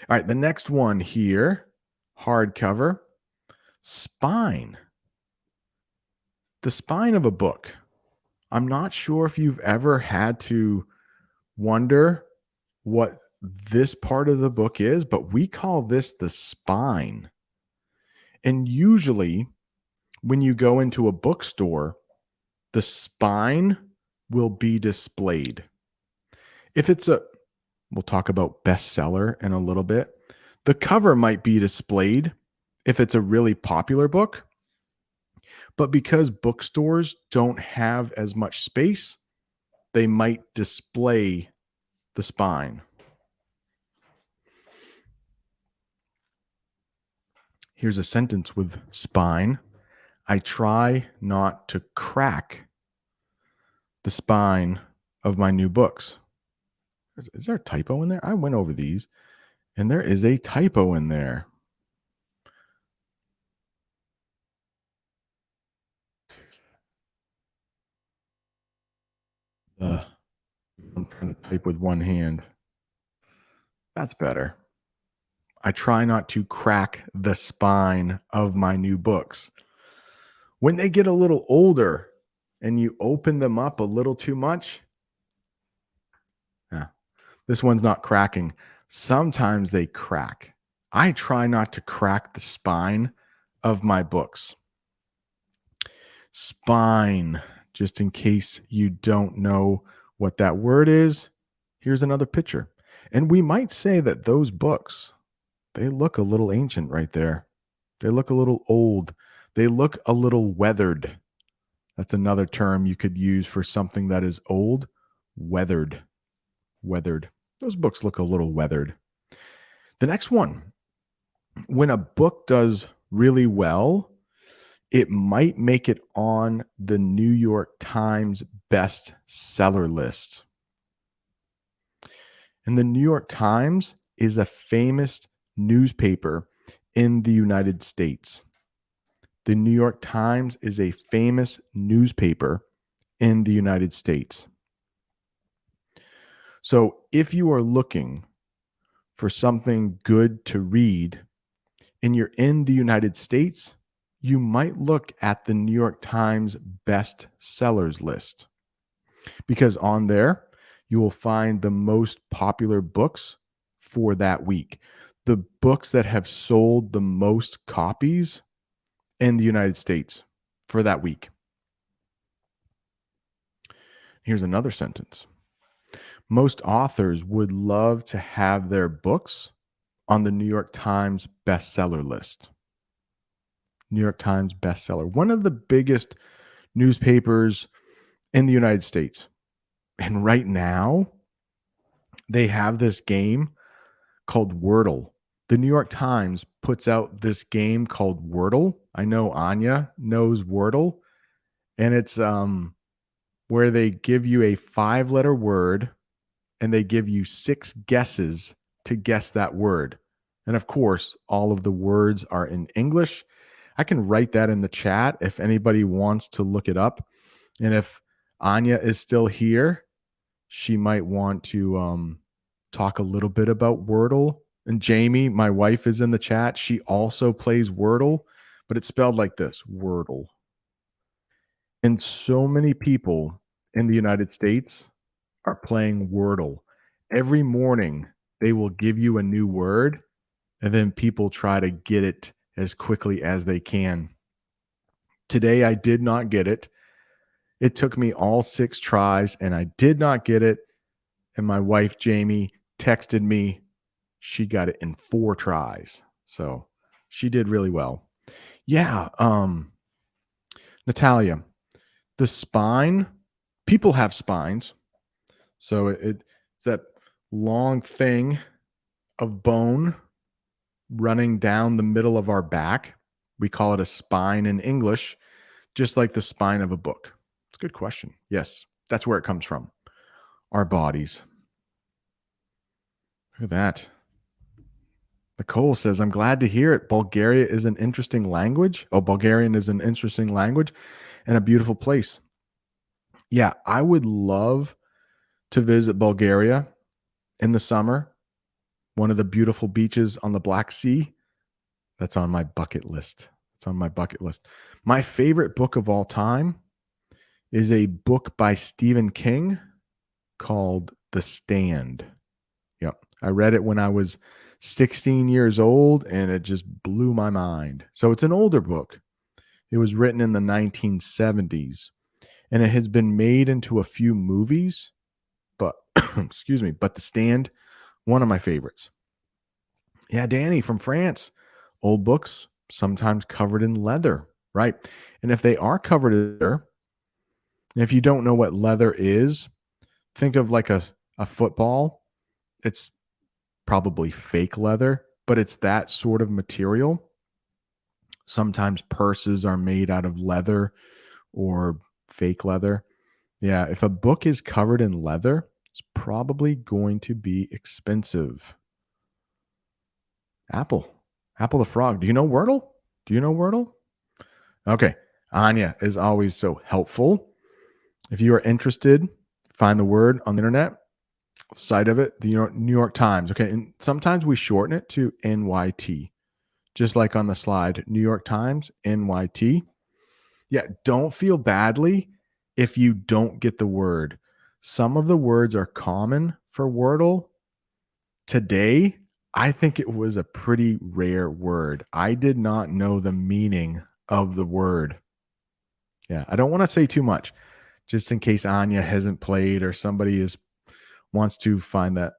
All right, the next one here, hardcover, spine. The spine of a book. I'm not sure if you've ever had to wonder what this part of the book is, but we call this the spine. And usually, when you go into a bookstore, the spine will be displayed. If it's a, we'll talk about bestseller in a little bit, the cover might be displayed if it's a really popular book. But because bookstores don't have as much space, they might display the spine. Here's a sentence with spine. I try not to crack the spine of my new books. Is there a typo in there? I went over these and there is a typo in there. I'm trying to type with one hand. That's better. I try not to crack the spine of my new books. When they get a little older and you open them up a little too much, yeah, this one's not cracking. Sometimes they crack. I try not to crack the spine of my books. Spine, just in case you don't know what that word is, here's another picture. And we might say that those books, they look a little ancient right there. They look a little old. They look a little weathered. That's another term you could use for something that is old. Weathered. Weathered. Those books look a little weathered. The next one, when a book does really well, it might make it on the New York Times bestseller list. And the New York Times is a famous newspaper in the United States. The New York Times is a famous newspaper in the United States. So if you are looking for something good to read and you're in the United States, you might look at the New York Times best sellers list, because on there you will find the most popular books for that week, the books that have sold the most copies in the United States for that week. Here's another sentence. Most authors would love to have their books on the New York Times bestseller list. New York Times bestseller, one of the biggest newspapers in the United States. And right now, they have this game called Wordle. The New York Times puts out this game called Wordle. I know Anya knows Wordle, and it's where they give you a 5-letter word and they give you 6 guesses to guess that word. And of course, all of the words are in English. I can write that in the chat if anybody wants to look it up. And if Anya is still here, she might want to talk a little bit about Wordle. And Jamie, my wife, is in the chat. She also plays Wordle, but it's spelled like this, Wordle. And so many people in the United States are playing Wordle. Every morning, they will give you a new word, and then people try to get it as quickly as they can. Today, I did not get it. It took me all 6 tries, and I did not get it. And my wife, Jamie, texted me. She got it in 4 tries. So she did really well. Yeah. Natalia, the spine, people have spines. So it's that long thing of bone running down the middle of our back. We call it a spine in English, just like the spine of a book. It's a good question. Yes, that's where it comes from. Our bodies. Look at that. Nicole says, I'm glad to hear it. Bulgaria is an interesting language. Oh, Bulgarian is an interesting language and a beautiful place. Yeah, I would love to visit Bulgaria in the summer. one of the beautiful beaches on the Black Sea. That's on my bucket list. It's on my bucket list. My favorite book of all time is a book by Stephen King called The Stand. Yep. I read it when I was 16 years old and it just blew my mind. So it's an older book. It was written in the 1970s and it has been made into a few movies, but excuse me, but The Stand, one of my favorites. Yeah, Danny from France. Old books, sometimes covered in leather, right? And if they are covered in leather, and if you don't know what leather is, think of like a football. It's probably fake leather, but it's that sort of material. Sometimes purses are made out of leather or fake leather. Yeah, if a book is covered in leather, it's probably going to be expensive. Apple. Apple the frog. Do you know Wordle? Do you know Wordle? Okay. Anya is always so helpful. If you are interested, find the word on the internet, site of it, the New York Times. Okay. And sometimes we shorten it to NYT, just like on the slide, New York Times, NYT. Yeah. Don't feel badly if you don't get the word. Some of the words are common for Wordle. Today, I think it was a pretty rare word. I did not know the meaning of the word. Yeah, I don't want to say too much, just in case Anya hasn't played or somebody is wants to find that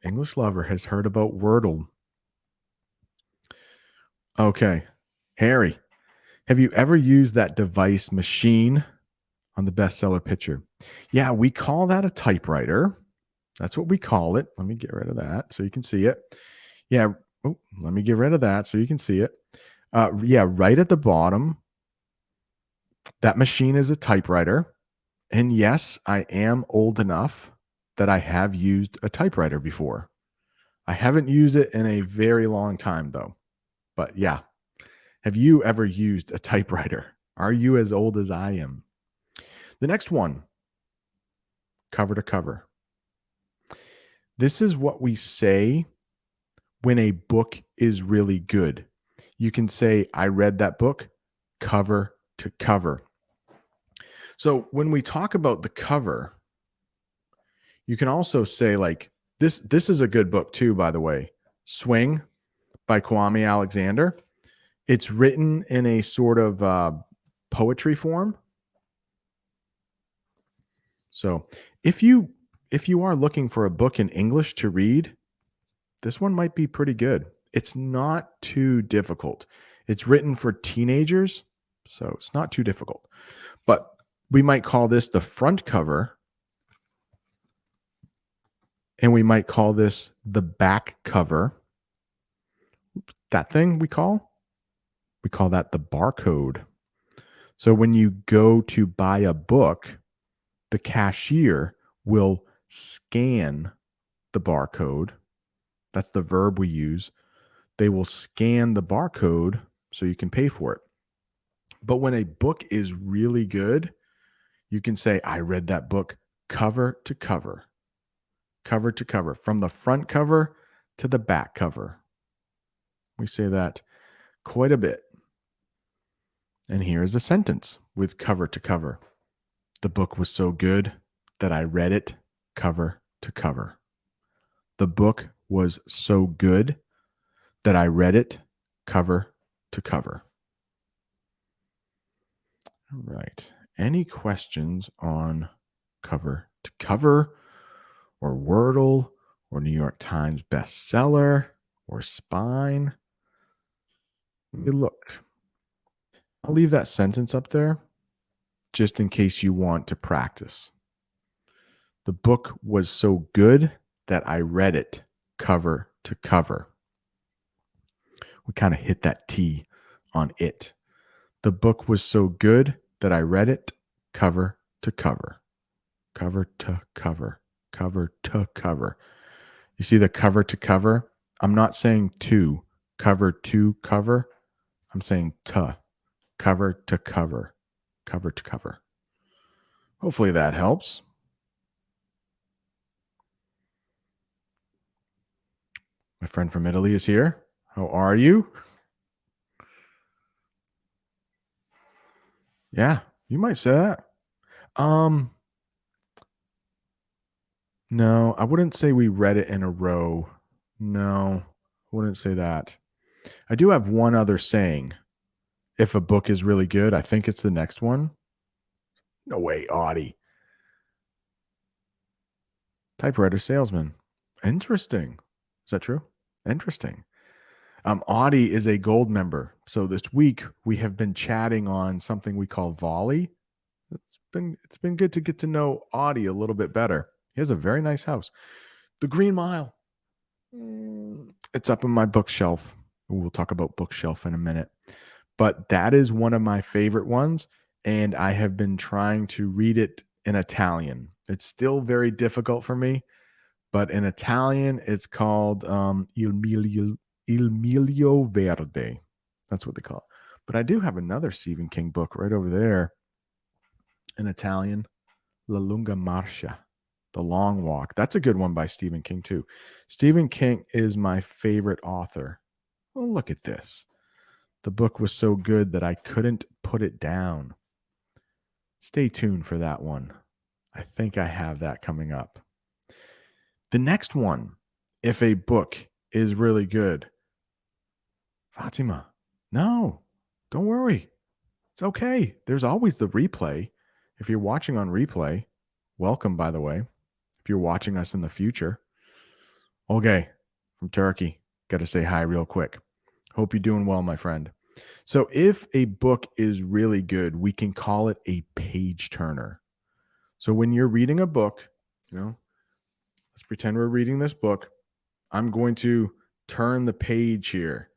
English lover has heard about Wordle. Okay, Harry, have you ever used that device machine on the bestseller picture? Yeah, we call that a typewriter. That's what we call it. Let me get rid of that so you can see it. Yeah. Oh, let me get rid of that so you can see it. Yeah, right at the bottom, that machine is a typewriter. And yes, I am old enough that I have used a typewriter before. I haven't used it in a very long time, though. But yeah, have you ever used a typewriter? Are you as old as I am? The next one, cover to cover. This is what we say when a book is really good. You can say, I read that book cover to cover. So when we talk about the cover, you can also say like this is a good book too, by the way. Swing by Kwame Alexander. It's written in a sort of poetry form. So if you are looking for a book in English to read, this one might be pretty good. It's not too difficult. It's written for teenagers, so it's not too difficult. But we might call this the front cover, and we might call this the back cover. That thing we call that the barcode. So when you go to buy a book, the cashier will scan the barcode. That's the verb we use. They will scan the barcode so you can pay for it. But when a book is really good, you can say, I read that book cover to cover, cover to cover, from the front cover to the back cover. We say that quite a bit. And here's a sentence with cover to cover. The book was so good that I read it cover to cover. The book was so good that I read it cover to cover. All right. Any questions on cover to cover or Wordle or New York Times bestseller or spine? Let me look. I'll leave that sentence up there just in case you want to practice. The book was so good that I read it cover to cover. We kind of hit that T on it. The book was so good that I read it cover to cover, cover to cover, cover to cover. You see the cover to cover? I'm not saying cover to cover. I'm saying cover to cover, cover to cover. Hopefully that helps. My friend from Italy is here. How are you? Yeah, you might say that. Um, no, I wouldn't say we read it in a row. No, I wouldn't say that. I do have one other saying. If a book is really good, I think it's the next one. No way, Audie. Typewriter salesman. Interesting. Is that true? Interesting. Audie is a gold member. So this week we have been chatting on something we call Volley. It's been good to get to know Audie a little bit better. He has a very nice house. The Green Mile. It's up on my bookshelf. We'll talk about bookshelf in a minute. But that is one of my favorite ones, and I have been trying to read it in Italian. It's still very difficult for me, but in Italian, it's called Il Miglio Verde. That's what they call it. But I do have another Stephen King book right over there in Italian, La Lunga Marcia, The Long Walk. That's a good one by Stephen King, too. Stephen King is my favorite author. Oh, look at this. The book was so good that I couldn't put it down. Stay tuned for that one. I think I have that coming up. The next one, if a book is really good, Fatima, no, don't worry. It's okay. There's always the replay. If you're watching on replay, welcome, by the way. If you're watching us in the future, okay, from Turkey, got to say hi real quick. Hope you're doing well, my friend. So, if a book is really good, we can call it a page turner. So, when you're reading a book, let's pretend we're reading this book. I'm going to turn the page here.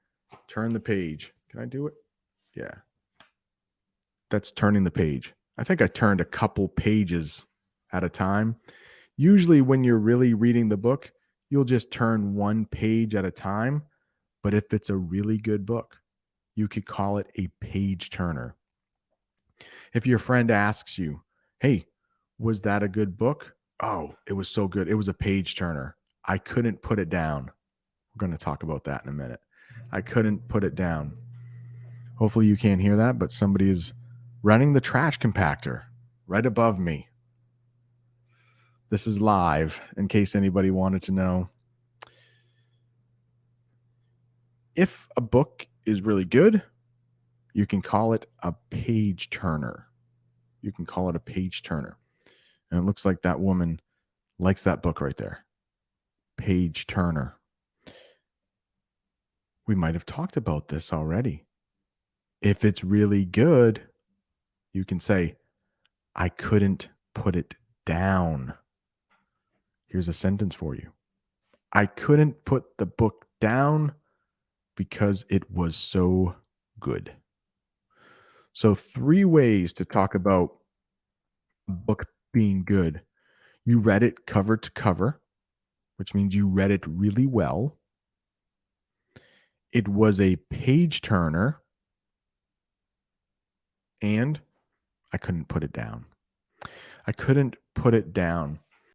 Turn the page. Can I do it? Yeah. That's turning the page. I think I turned a couple pages at a time. Usually, when you're really reading the book, you'll just turn one page at a time. But if it's a really good book, you could call it a page turner. If your friend asks you, hey, was that a good book? Oh, it was so good. It was a page turner. I couldn't put it down. We're going to talk about that in a minute. I couldn't put it down. Hopefully you can't hear that, but somebody is running the trash compactor right above me. This is live in case anybody wanted to know. If a book is really good, you can call it a page turner. You can call it a page turner. And it looks like that woman likes that book right there. Page turner. We might have talked about this already. If it's really good, you can say, I couldn't put it down. Here's a sentence for you. I couldn't put the book down because it was so good. So, 3 ways to talk about a book being good. You read it cover to cover, which means you read it really well. It was a page turner, and I couldn't put it down. I couldn't put it down.